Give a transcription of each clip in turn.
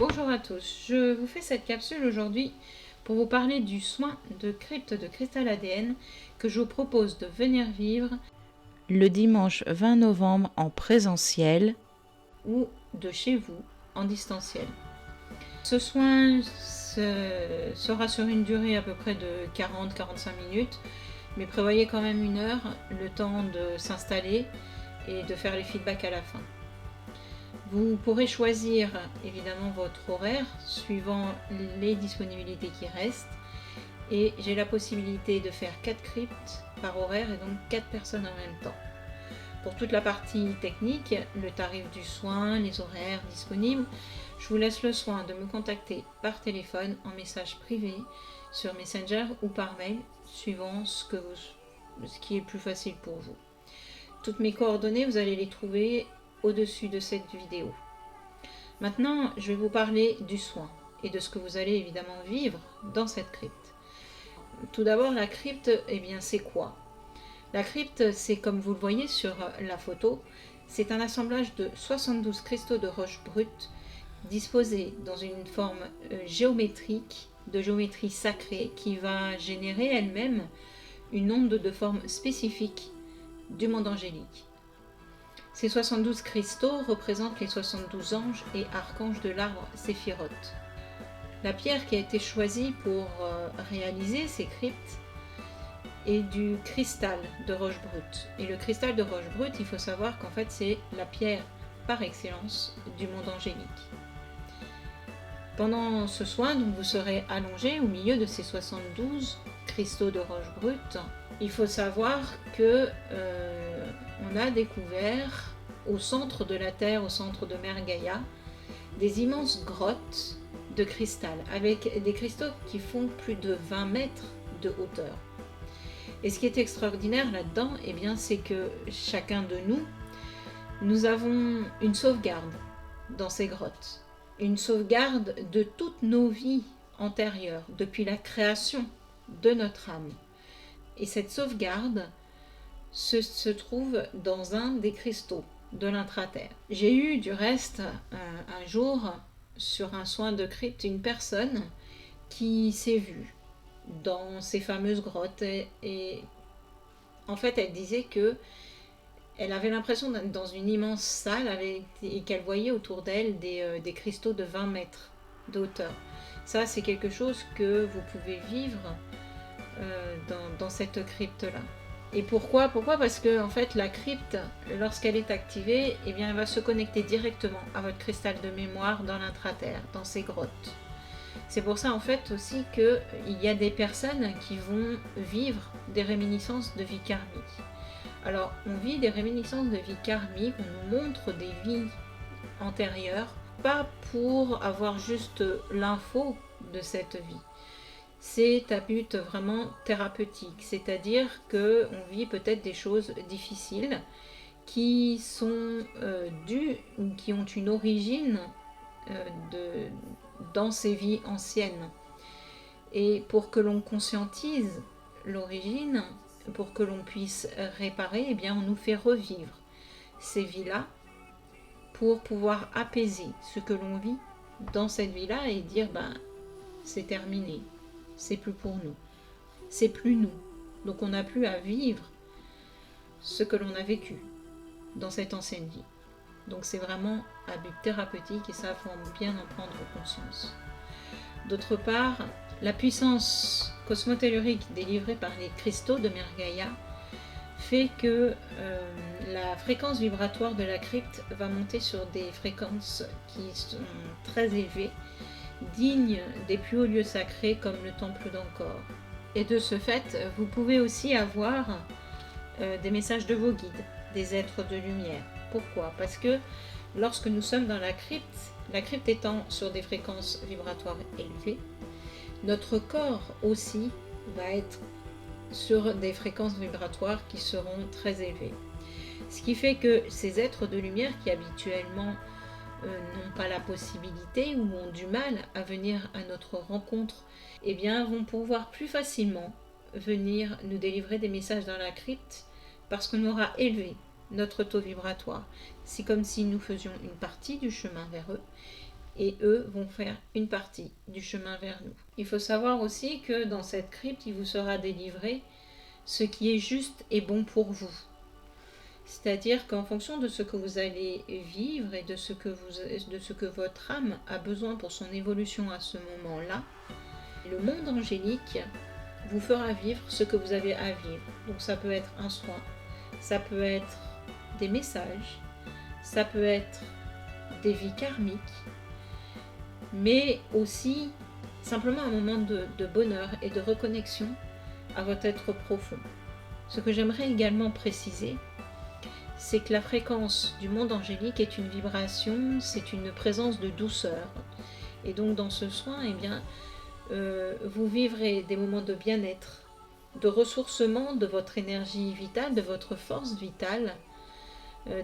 Bonjour à tous, je vous fais cette capsule aujourd'hui pour vous parler du soin de crypte de cristal ADN que je vous propose de venir vivre le dimanche 20 novembre en présentiel ou de chez vous en distanciel. Ce soin sera sur une durée à peu près de 40-45 minutes, mais prévoyez quand même 1 heure, le temps de s'installer et de faire les feedbacks à la fin. Vous pourrez choisir évidemment votre horaire suivant les disponibilités qui restent, et j'ai la possibilité de faire 4 cryptes par horaire et donc 4 personnes en même temps. Pour toute la partie technique, le tarif du soin, les horaires disponibles, je vous laisse le soin de me contacter par téléphone, en message privé, sur Messenger ou par mail, suivant ce qui est le plus facile pour vous. Toutes mes coordonnées, vous allez les trouver au-dessus de cette vidéo. Maintenant, je vais vous parler du soin et de ce que vous allez évidemment vivre dans cette crypte. Tout d'abord, la crypte, c'est quoi? La crypte, c'est comme vous le voyez sur la photo, c'est un assemblage de 72 cristaux de roche brute disposés dans une forme géométrique, de géométrie sacrée, qui va générer elle-même une onde de forme spécifique du monde angélique. Ces 72 cristaux représentent les 72 anges et archanges de l'arbre Séphiroth. La pierre qui a été choisie pour réaliser ces cryptes est du cristal de roche brute. Et le cristal de roche brute, il faut savoir qu'en fait c'est la pierre par excellence du monde angélique. Pendant ce soin, donc, vous serez allongé au milieu de ces 72 cristaux de roche brute. Il faut savoir que on a découvert au centre de la Terre, au centre de Mère Gaïa, des immenses grottes de cristal avec des cristaux qui font plus de 20 mètres de hauteur. Et ce qui est extraordinaire là-dedans, c'est que chacun de nous avons une sauvegarde dans ces grottes. Une sauvegarde de toutes nos vies antérieures, depuis la création de notre âme. Et cette sauvegarde se trouve dans un des cristaux de l'intraterre. J'ai eu du reste un jour, sur un soin de crypte, une personne qui s'est vue dans ces fameuses grottes et en fait elle disait que elle avait l'impression d'être dans une immense salle et qu'elle voyait autour d'elle des cristaux de 20 mètres de hauteur. Ça, c'est quelque chose que vous pouvez vivre dans cette crypte-là. Et pourquoi? Parce que en fait, la crypte, lorsqu'elle est activée, elle va se connecter directement à votre cristal de mémoire dans l'intraterre, dans ces grottes. C'est pour ça en fait aussi qu'il y a des personnes qui vont vivre des réminiscences de vie karmique. Alors, on vit des réminiscences de vie karmique, on nous montre des vies antérieures, pas pour avoir juste l'info de cette vie. C'est à but vraiment thérapeutique, c'est-à-dire qu'on vit peut-être des choses difficiles qui sont dues ou qui ont une origine dans ces vies anciennes. Et pour que l'on conscientise l'origine, pour que l'on puisse réparer, on nous fait revivre ces vies-là pour pouvoir apaiser ce que l'on vit dans cette vie-là et dire c'est terminé, c'est plus pour nous, c'est plus nous. Donc on n'a plus à vivre ce que l'on a vécu dans cette ancienne vie. Donc c'est vraiment à but thérapeutique et ça, il faut bien en prendre conscience. D'autre part, la puissance cosmotellurique délivrée par les cristaux de Mère Gaïa fait que la fréquence vibratoire de la crypte va monter sur des fréquences qui sont très élevées, dignes des plus hauts lieux sacrés comme le temple d'Angkor. Et de ce fait, vous pouvez aussi avoir des messages de vos guides, des êtres de lumière. Pourquoi? Parce que lorsque nous sommes dans la crypte étant sur des fréquences vibratoires élevées, notre corps aussi va être sur des fréquences vibratoires qui seront très élevées. Ce qui fait que ces êtres de lumière qui habituellement n'ont pas la possibilité ou ont du mal à venir à notre rencontre, vont pouvoir plus facilement venir nous délivrer des messages dans la crypte parce qu'on aura élevé notre taux vibratoire. C'est comme si nous faisions une partie du chemin vers eux et eux vont faire une partie du chemin vers nous. Il faut savoir aussi que dans cette crypte, il vous sera délivré ce qui est juste et bon pour vous. C'est-à-dire qu'en fonction de ce que vous allez vivre et de ce que votre âme a besoin pour son évolution à ce moment-là, le monde angélique vous fera vivre ce que vous avez à vivre. Donc ça peut être un soin, ça peut être des messages, ça peut être des vies karmiques, mais aussi simplement un moment de bonheur et de reconnexion à votre être profond. Ce que j'aimerais également préciser, c'est que la fréquence du monde angélique est une vibration, c'est une présence de douceur. Et donc dans ce soin, eh bien, vous vivrez des moments de bien-être, de ressourcement de votre énergie vitale, de votre force vitale,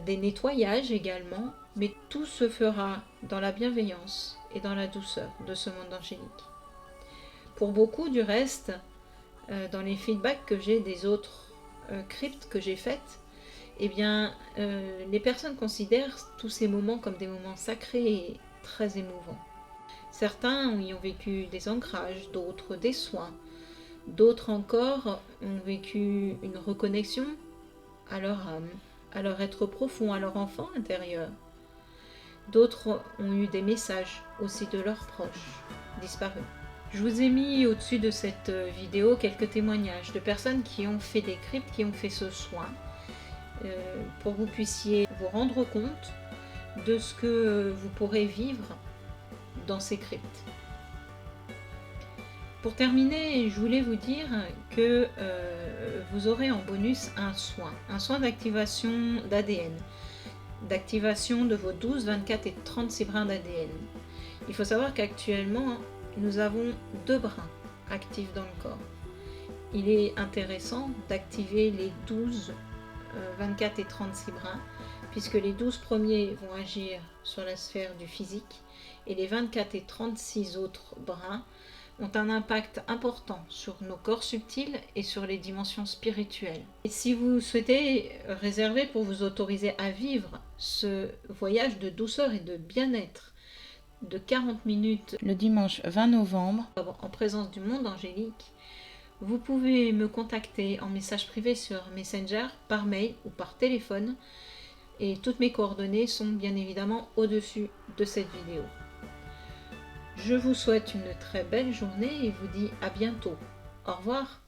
des nettoyages également, mais tout se fera dans la bienveillance et dans la douceur de ce monde angélique. Pour beaucoup du reste, dans les feedbacks que j'ai des autres cryptes que j'ai faites, eh bien, les personnes considèrent tous ces moments comme des moments sacrés et très émouvants. Certains y ont vécu des ancrages, d'autres des soins, d'autres encore ont vécu une reconnexion à leur âme, à leur être profond, à leur enfant intérieur. D'autres ont eu des messages aussi de leurs proches disparus. Je vous ai mis au-dessus de cette vidéo quelques témoignages de personnes qui ont fait des cryptes, qui ont fait ce soin, pour que vous puissiez vous rendre compte de ce que vous pourrez vivre dans ces cryptes. Pour terminer, je voulais vous dire que vous aurez en bonus un soin d'activation d'ADN, d'activation de vos 12, 24 et 36 brins d'ADN. Il faut savoir qu'actuellement, nous avons 2 brins actifs dans le corps. Il est intéressant d'activer les 12, 24 et 36 brins, puisque les 12 premiers vont agir sur la sphère du physique et les 24 et 36 autres brins ont un impact important sur nos corps subtils et sur les dimensions spirituelles. Et si vous souhaitez réserver pour vous autoriser à vivre ce voyage de douceur et de bien-être de 40 minutes le dimanche 20 novembre en présence du monde angélique, vous pouvez me contacter en message privé sur Messenger, par mail ou par téléphone, et toutes mes coordonnées sont bien évidemment au-dessus de cette vidéo. Je vous souhaite une très belle journée et vous dis à bientôt. Au revoir.